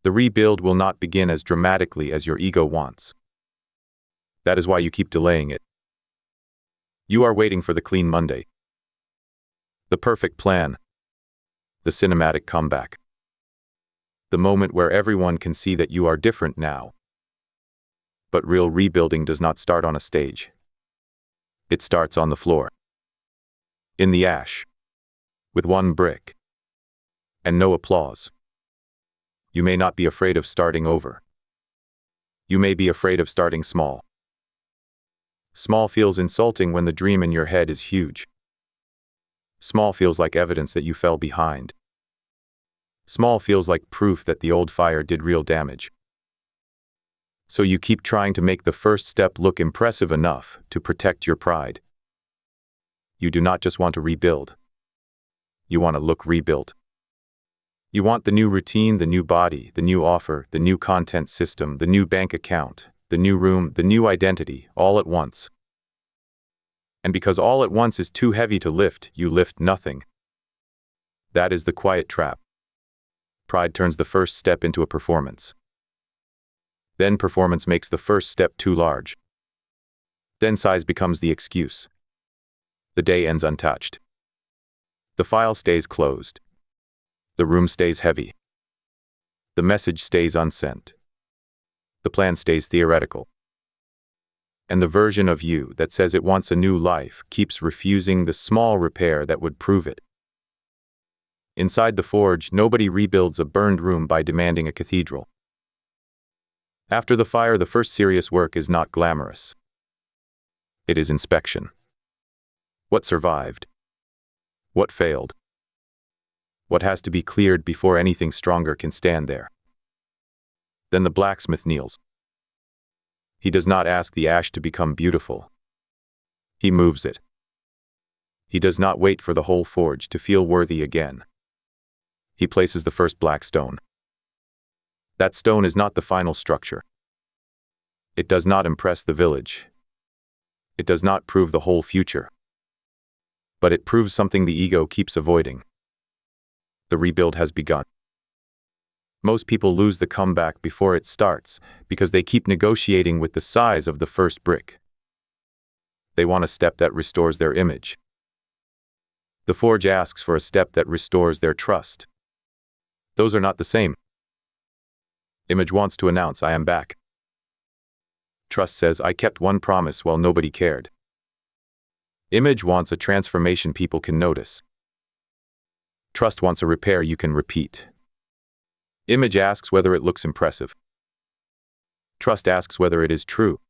The rebuild will not begin as dramatically as your ego wants. That is why you keep delaying it. You are waiting for the clean Monday. The perfect plan. The cinematic comeback. The moment where everyone can see that you are different now. But real rebuilding does not start on a stage. It starts on the floor. In the ash. With one brick. And no applause. You may not be afraid of starting over. You may be afraid of starting small. Small feels insulting when the dream in your head is huge. Small feels like evidence that you fell behind. Small feels like proof that the old fire did real damage. So you keep trying to make the first step look impressive enough to protect your pride. You do not just want to rebuild. You want to look rebuilt. You want the new routine, the new body, the new offer, the new content system, the new bank account, the new room, the new identity, all at once. And because all at once is too heavy to lift, you lift nothing. That is the quiet trap. Pride turns the first step into a performance. Then performance makes the first step too large. Then size becomes the excuse. The day ends untouched. The file stays closed. The room stays heavy. The message stays unsent. The plan stays theoretical. And the version of you that says it wants a new life keeps refusing the small repair that would prove it. Inside the forge, nobody rebuilds a burned room by demanding a cathedral. After the fire, the first serious work is not glamorous. It is inspection. What survived? What failed? What has to be cleared before anything stronger can stand there? Then the blacksmith kneels. He does not ask the ash to become beautiful. He moves it. He does not wait for the whole forge to feel worthy again. He places the first black stone. That stone is not the final structure. It does not impress the village. It does not prove the whole future. But it proves something the ego keeps avoiding. The rebuild has begun. Most people lose the comeback before it starts because they keep negotiating with the size of the first brick. They want a step that restores their image. The forge asks for a step that restores their trust. Those are not the same. Image wants to announce, "I am back." Trust says, "I kept one promise while nobody cared." Image wants a transformation people can notice. Trust wants a repair you can repeat. Image asks whether it looks impressive. Trust asks whether it is true.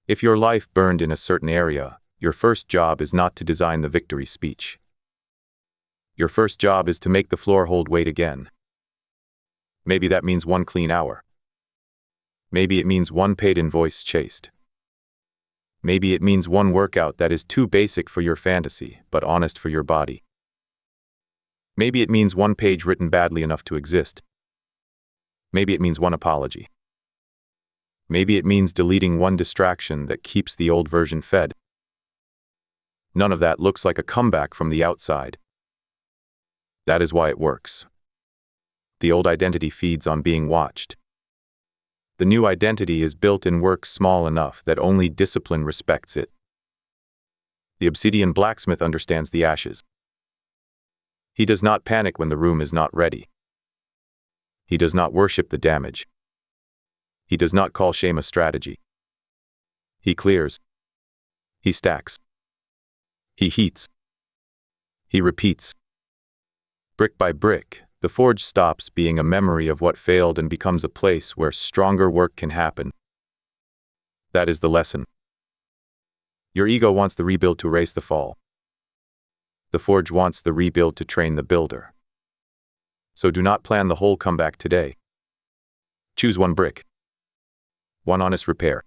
If your life burned in a certain area, your first job is not to design the victory speech. Your first job is to make the floor hold weight again. Maybe that means one clean hour. Maybe it means one paid invoice chased. Maybe it means one workout that is too basic for your fantasy, but honest for your body. Maybe it means one page written badly enough to exist. Maybe it means one apology. Maybe it means deleting one distraction that keeps the old version fed. None of that looks like a comeback from the outside. That is why it works. The old identity feeds on being watched. The new identity is built in work small enough that only discipline respects it. The obsidian blacksmith understands the ashes. He does not panic when the room is not ready. He does not worship the damage. He does not call shame a strategy. He clears. He stacks. He heats. He repeats. Brick by brick, the forge stops being a memory of what failed and becomes a place where stronger work can happen. That is the lesson. Your ego wants the rebuild to erase the fall. The forge wants the rebuild to train the builder. So do not plan the whole comeback today. Choose one brick. One honest repair.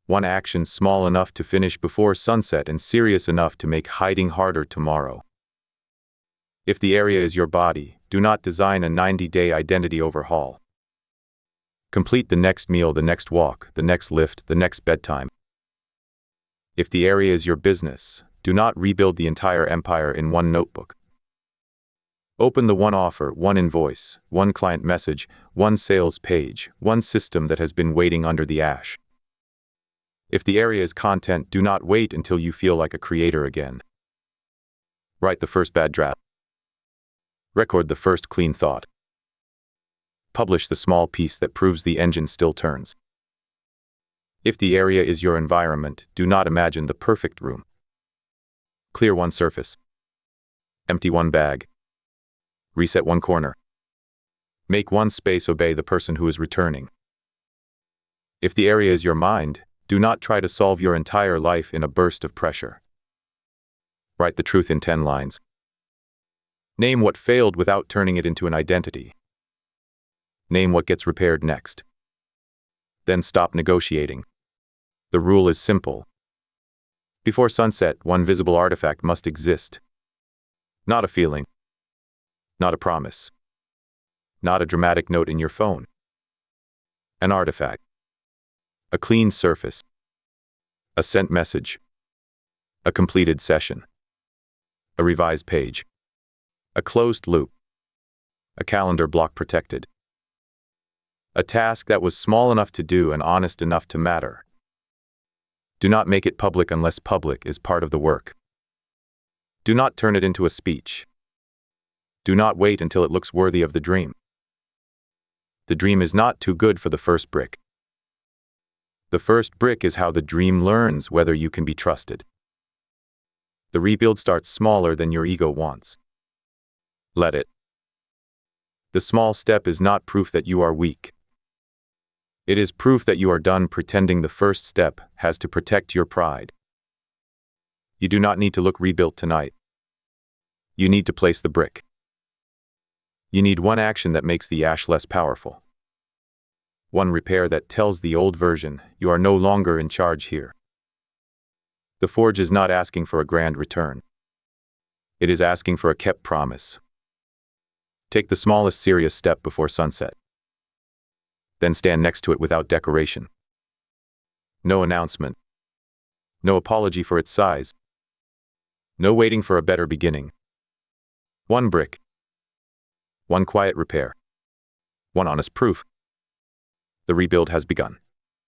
One action small enough to finish before sunset and serious enough to make hiding harder tomorrow. If the area is your body, do not design a 90-day identity overhaul. Complete the next meal, the next walk, the next lift, the next bedtime. If the area is your business, do not rebuild the entire empire in one notebook. Open the one offer, one invoice, one client message, one sales page, one system that has been waiting under the ash. If the area is content, do not wait until you feel like a creator again. Write the first bad draft. Record the first clean thought. Publish the small piece that proves the engine still turns. If the area is your environment, do not imagine the perfect room. Clear one surface. Empty one bag. Reset one corner. Make one space obey the person who is returning. If the area is your mind, do not try to solve your entire life in a burst of pressure. Write the truth in 10 lines. Name what failed without turning it into an identity. Name what gets repaired next. Then stop negotiating. The rule is simple. Before sunset, one visible artifact must exist. Not a feeling. Not a promise. Not a dramatic note in your phone. An artifact. A clean surface. A sent message. A completed session. A revised page. A closed loop. A calendar block protected. A task that was small enough to do and honest enough to matter. Do not make it public unless public is part of the work. Do not turn it into a speech. Do not wait until it looks worthy of the dream. The dream is not too good for the first brick. The first brick is how the dream learns whether you can be trusted. The rebuild starts smaller than your ego wants. Let it. The small step is not proof that you are weak. It is proof that you are done pretending the first step has to protect your pride. You do not need to look rebuilt tonight. You need to place the brick. You need one action that makes the ash less powerful. One repair that tells the old version, you are no longer in charge here. The forge is not asking for a grand return. It is asking for a kept promise. Take the smallest serious step before sunset. Then stand next to it without decoration. No announcement. No apology for its size. No waiting for a better beginning. One brick. One quiet repair. One honest proof. The rebuild has begun.